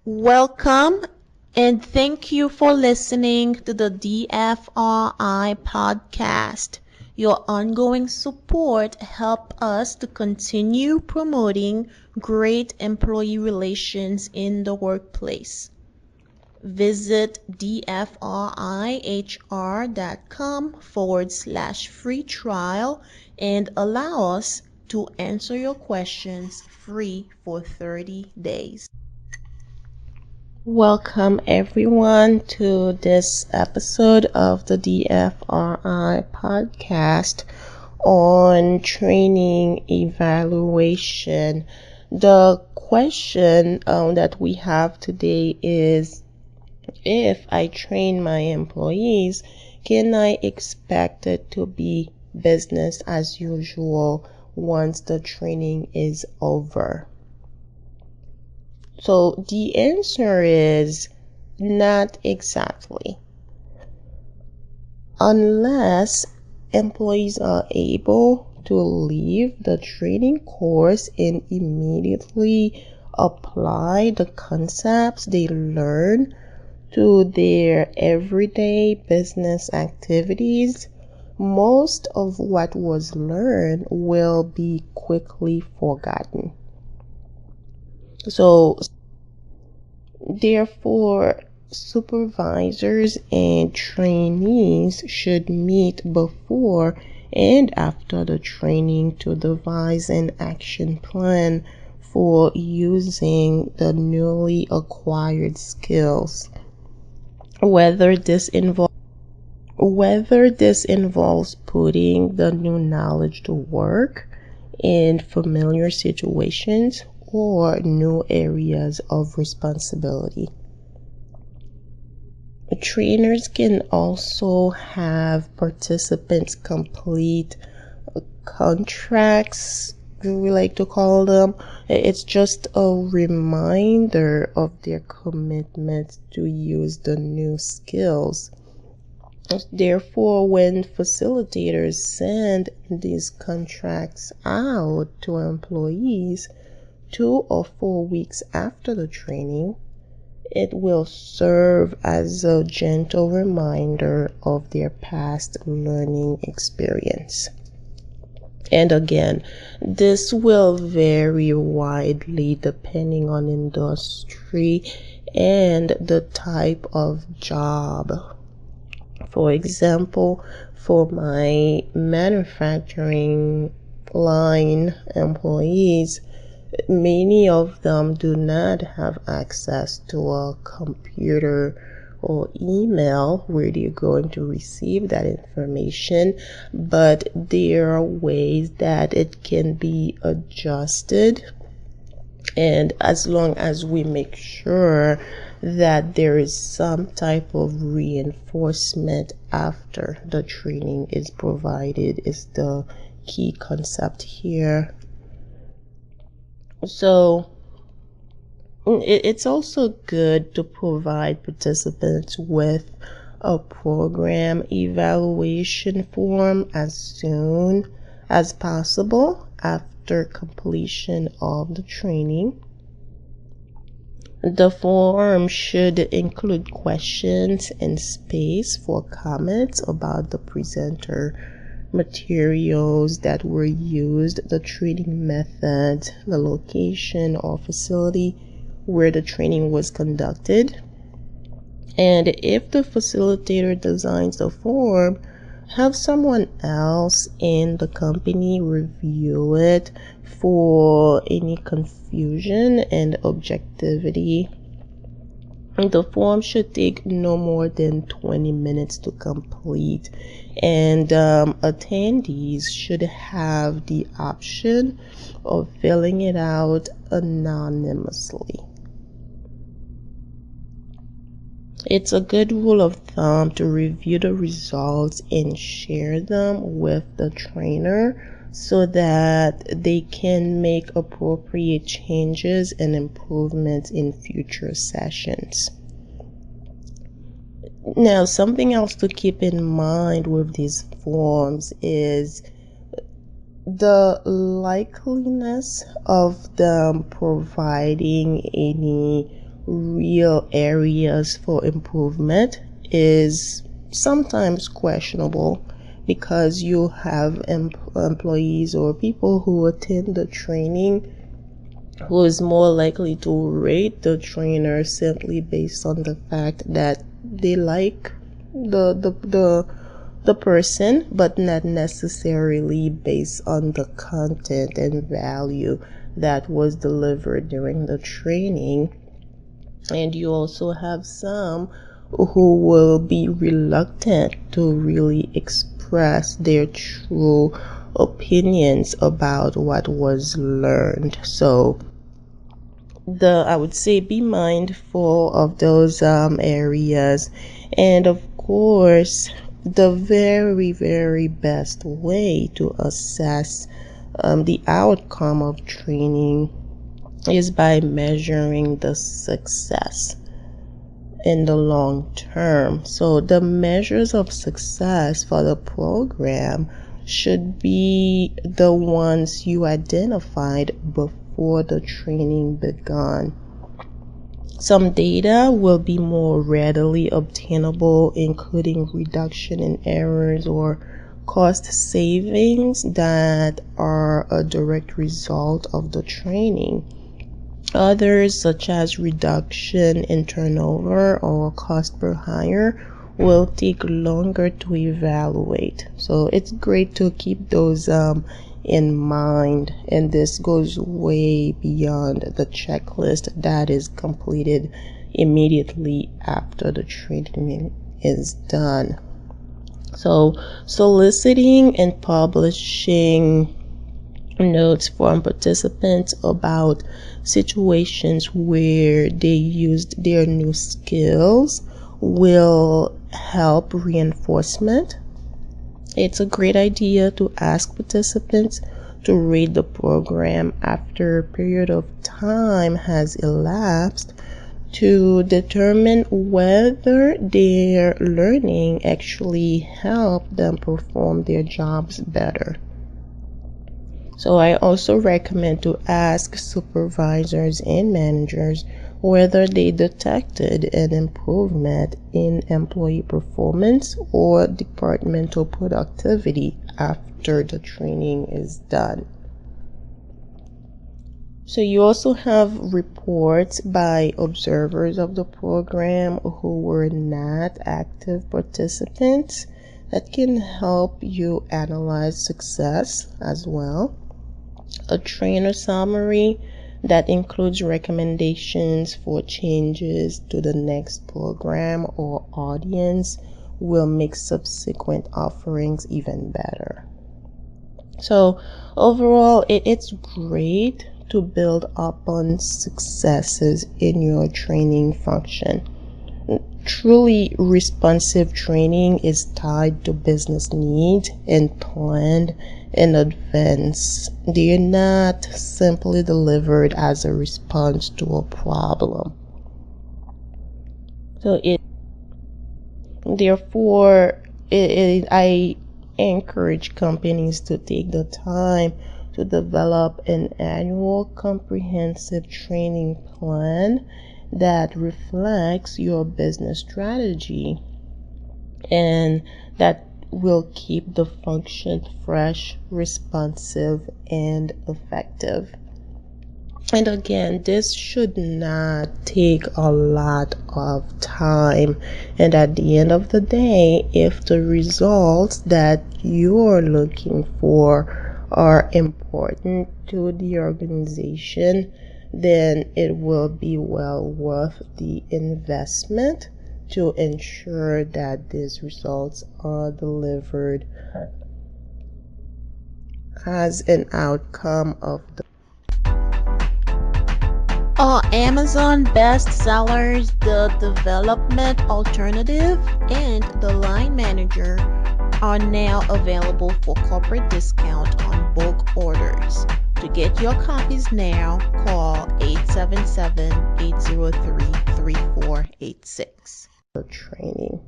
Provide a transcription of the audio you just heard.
Welcome and thank you for listening to the DFRI podcast. Your ongoing support help us to continue promoting great employee relations in the workplace. Visit dfrihr.com/free trial and allow us to answer your questions free for 30 days. Welcome everyone to this episode of the DFRI podcast on training evaluation. The question that we have today is, if I train my employees, can I expect it to be business as usual once the training is over? So the answer is not exactly. Unless employees are able to leave the training course and immediately apply the concepts they learn to their everyday business activities, most of what was learned will be quickly forgotten. So, therefore, supervisors and trainees should meet before and after the training to devise an action plan for using the newly acquired skills. Whether this involves putting the new knowledge to work in familiar situations or new areas of responsibility. Trainers can also have participants complete contracts, we like to call them. It's just a reminder of their commitment to use the new skills. Therefore, when facilitators send these contracts out to employees 2 or 4 weeks after the training, it will serve as a gentle reminder of their past learning experience. And again, this will vary widely depending on industry and the type of job. For example, for my manufacturing line employees, many of them do not have access to a computer or email where they're going to receive that information, but there are ways that it can be adjusted. And as long as we make sure that there is some type of reinforcement after the training is provided is the key concept here. So it's also good to provide participants with a program evaluation form as soon as possible after completion of the training. The form should include questions and space for comments about the presenter, materials that were used, the training method, the location or facility where the training was conducted. And if the facilitator designs the form, have someone else in the company review it for any confusion and objectivity. The form should take no more than 20 minutes to complete, and attendees should have the option of filling it out anonymously. It's a good rule of thumb to review the results and share them with the trainer so that they can make appropriate changes and improvements in future sessions. Now, something else to keep in mind with these forms is the likeliness of them providing any real areas for improvement is sometimes questionable, because you have employees or people who attend the training who is more likely to rate the trainer simply based on the fact that they like the person, but not necessarily based on the content and value that was delivered during the training. And you also have some who will be reluctant to really express their true opinions about what was learned. So I would say be mindful of those areas. And of course, the very best way to assess the outcome of training is by measuring the success in the long term. So the measures of success for the program should be the ones you identified before the training began. Some data will be more readily obtainable, including reduction in errors or cost savings that are a direct result of the training. Others, such as reduction in turnover or cost per hire, will take longer to evaluate. So it's great to keep those in mind, and this goes way beyond the checklist that is completed immediately after the training is done. So soliciting and publishing notes from participants about situations where they used their new skills will help reinforcement. It's a great idea to ask participants to rate the program after a period of time has elapsed to determine whether their learning actually helped them perform their jobs better. So I also recommend to ask supervisors and managers whether they detected an improvement in employee performance or departmental productivity after the training is done. So you also have reports by observers of the program who were not active participants that can help you analyze success as well. A trainer summary that includes recommendations for changes to the next program or audience will make subsequent offerings even better. So overall, it's great to build up on successes in your training function. Truly responsive training is tied to business needs and planned in advance. They are not simply delivered as a response to a problem. So I encourage companies to take the time to develop an annual comprehensive training plan that reflects your business strategy and that will keep the function fresh, responsive, and effective. And again, this should not take a lot of time. And at the end of the day, if the results that you're looking for are important to the organization, then it will be well worth the investment to ensure that these results are delivered as an outcome of the Amazon bestsellers, The Development Alternative, and The Line Manager are now available for corporate discount on bulk orders. To get your copies now, call 877-803-3486. training.